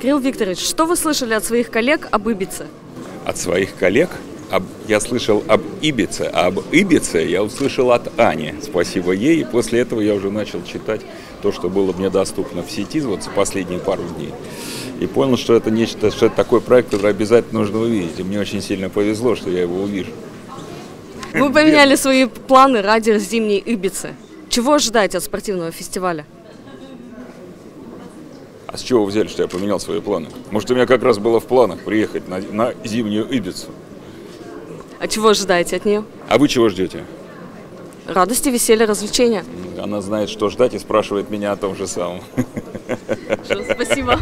Кирилл Викторович, что вы слышали от своих коллег об Ибице? От своих коллег я слышал об Ибице, а об Ибице я услышал от Ани. Спасибо ей. И после этого я уже начал читать то, что было мне доступно в сети вот за последние пару дней. И понял, что это нечто, что это такой проект, который обязательно нужно увидеть. И мне очень сильно повезло, что я его увижу. Вы поменяли свои планы ради зимней Ибицы. Чего ожидаете от спортивного фестиваля? А с чего вы взяли, что я поменял свои планы? Может, у меня как раз было в планах приехать на зимнюю Ибицу. А чего ожидаете от нее? А вы чего ждете? Радости, веселья, развлечения. Она знает, что ждать, и спрашивает меня о том же самом. Спасибо.